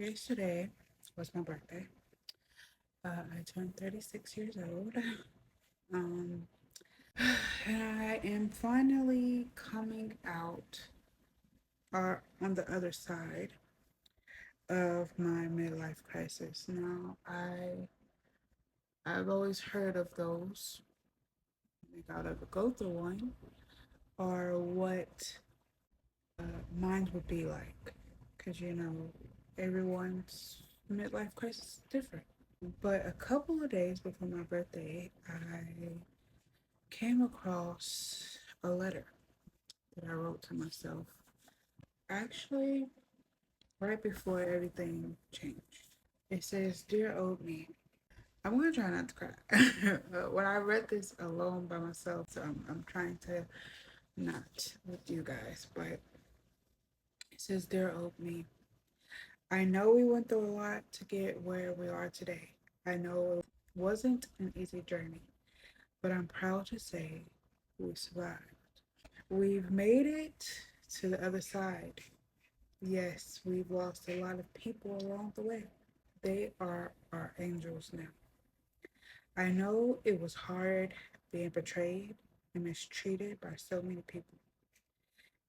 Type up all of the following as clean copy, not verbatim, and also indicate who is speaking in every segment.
Speaker 1: Yesterday was my birthday. I turned 36 years old. Um, and I am finally coming out on the other side of my midlife crisis. Now, I've always heard of those. I think I'll ever go through one, or what mine would be like. Because, everyone's midlife crisis is different. But a couple of days before my birthday, I came across a letter that I wrote to myself. Actually, right before everything changed. It says, "Dear old me." I'm gonna try not to cry. When I read this alone by myself, so I'm trying to not with you guys, but it says, "Dear old me, I know we went through a lot to get where we are today. I know it wasn't an easy journey, but I'm proud to say we survived. We've made it to the other side. Yes, we've lost a lot of people along the way. They are our angels now. I know it was hard being betrayed and mistreated by so many people.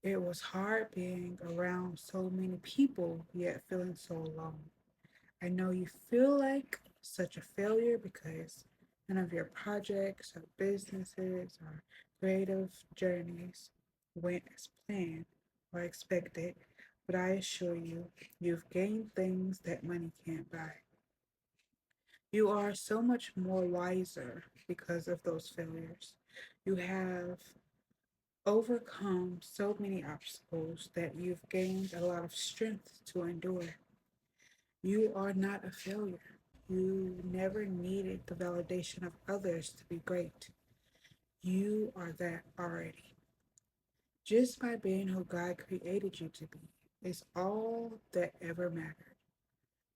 Speaker 1: It was hard being around so many people yet feeling so alone. I know you feel like such a failure because none of your projects or businesses or creative journeys went as planned or expected, but I assure you, you've gained things that money can't buy. You are so much more wiser because of those failures. You have overcome so many obstacles that you've gained a lot of strength to endure. You are not a failure. You never needed the validation of others to be great. You are that already. Just by being who God created you to be is all that ever mattered.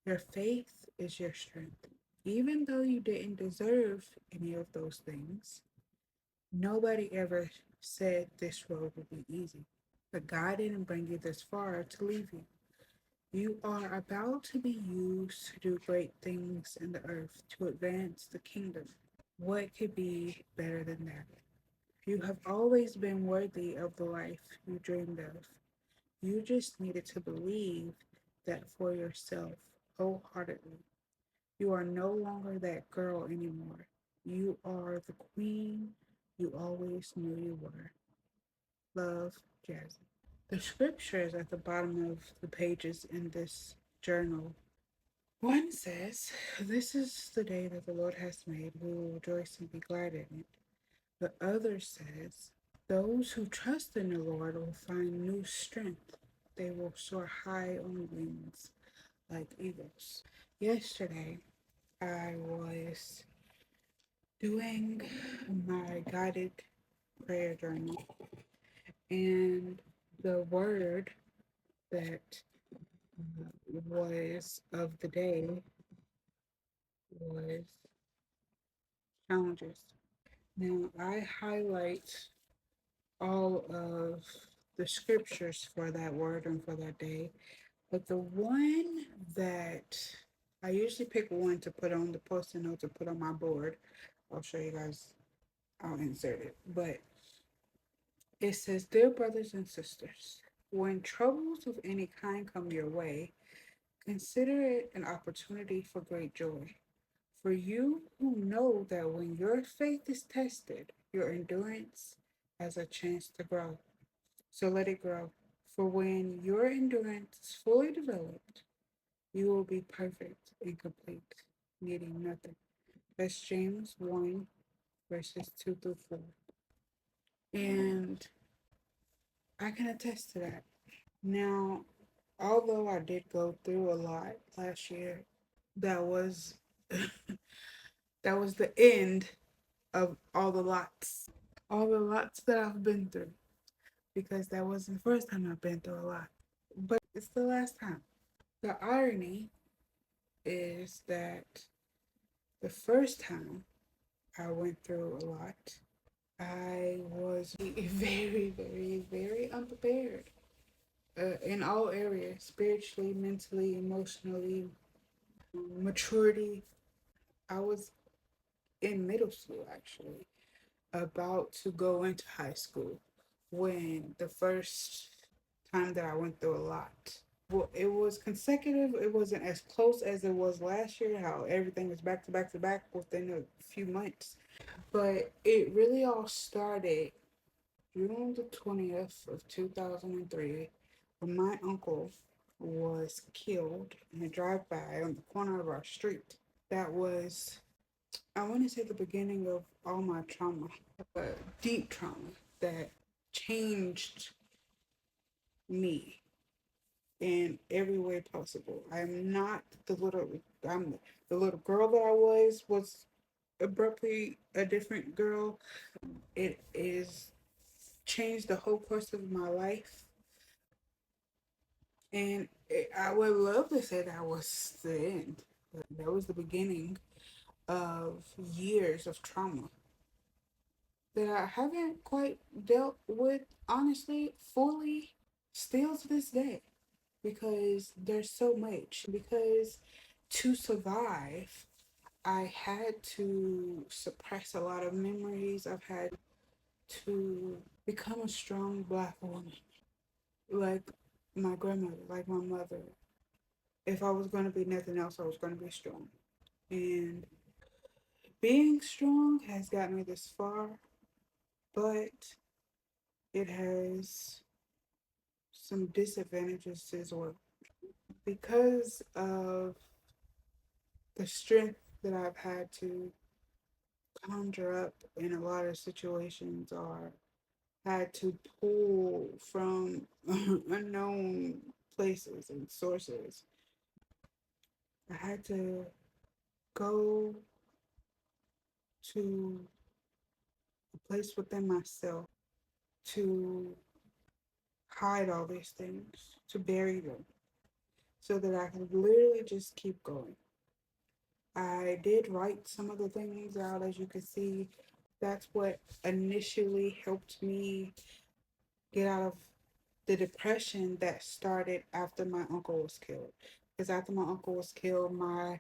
Speaker 1: Your faith is your strength. Even though you didn't deserve any of those things, nobody ever said this road would be easy. But God didn't bring you this far to leave you. You are about to be used to do great things in the earth to advance the kingdom. What could be better than that? You have always been worthy of the life you dreamed of. You just needed to believe that for yourself wholeheartedly. You are no longer that girl anymore. You are the queen you always knew you were. Love, Jasmine. The scriptures at the bottom of the pages in this journal. One says, "This is the day that the Lord has made. We will rejoice and be glad in it." The other says, "Those who trust in the Lord will find new strength. They will soar high on wings like eagles." Yesterday, I was doing my guided prayer journal, and the word that was of the day was challenges. Now, I highlight all of the scriptures for that word and for that day, but the one that I usually pick one to put on the post-it note to put on my board. I'll show you guys, I'll insert it. But it says, "Dear brothers and sisters, when troubles of any kind come your way, consider it an opportunity for great joy. For you who know that when your faith is tested, your endurance has a chance to grow. So let it grow. For when your endurance is fully developed, you will be perfect and complete, needing nothing." That's James 1, verses 2 through 4. And I can attest to that. Now, although I did go through a lot last year, that was that was the end of all the lots. All the lots that I've been through. Because that wasn't the first time I've been through a lot. But it's the last time. The irony is that the first time I went through a lot, I was very, very, very unprepared. in all areas, spiritually, mentally, emotionally, maturity. I was in middle school actually, about to go into high school when the first time that I went through a lot. Well, it was consecutive. It wasn't as close as it was last year, how everything was back to back to back within a few months. But it really all started June the 20th of 2003 when my uncle was killed in a drive-by on the corner of our street. That was, I want to say, the beginning of all my trauma, deep trauma that changed me in every way possible. I'm not the little, I'm the little girl that I was abruptly a different girl. It is changed the whole course of my life. And I would love to say that was the end, but that was the beginning of years of trauma that I haven't quite dealt with, honestly, fully, still to this day, because there's so much. Because to survive, I had to suppress a lot of memories. I've had to become a strong black woman, like my grandmother, like my mother. If I was going to be nothing else, I was going to be strong. And being strong has got me this far, but it has some disadvantages as well. Because of the strength that I've had to conjure up in a lot of situations, or had to pull from unknown places and sources, I had to go to a place within myself to hide all these things, to bury them, so that I could literally just keep going. I did write some of the things out, as you can see. That's what initially helped me get out of the depression that started after my uncle was killed. Because after my uncle was killed, my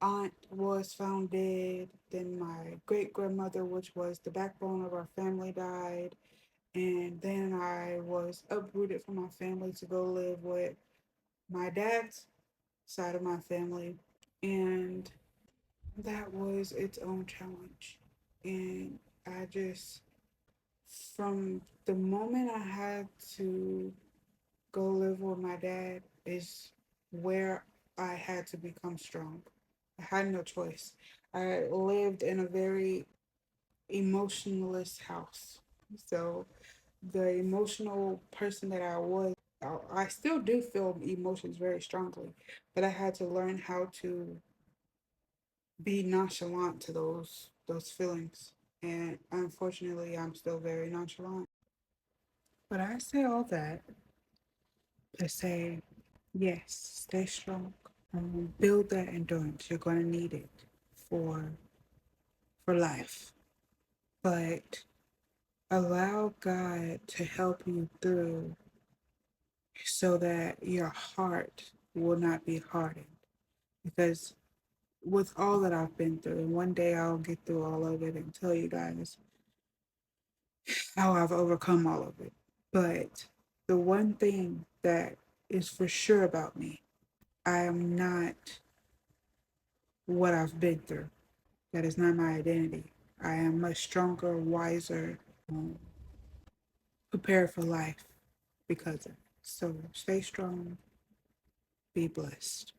Speaker 1: aunt was found dead. Then my great grandmother, which was the backbone of our family, died. And then I was uprooted from my family to go live with my dad's side of my family. And that was its own challenge. And I just, from the moment I had to go live with my dad, is where I had to become strong. I had no choice. I lived in a very emotionless house. So the emotional person that I was, I still do feel emotions very strongly, but I had to learn how to be nonchalant to those feelings. And unfortunately, I'm still very nonchalant. But I say all that to say, yes, stay strong. Build that endurance. You're going to need it for for life. But allow God to help you through so that your heart will not be hardened. Because with all that I've been through, and one day I'll get through all of it and tell you guys how I've overcome all of it. But the one thing that is for sure about me, I am not what I've been through. That is not my identity. I am much stronger, wiser, um, prepared for life because of it. So stay strong, be blessed.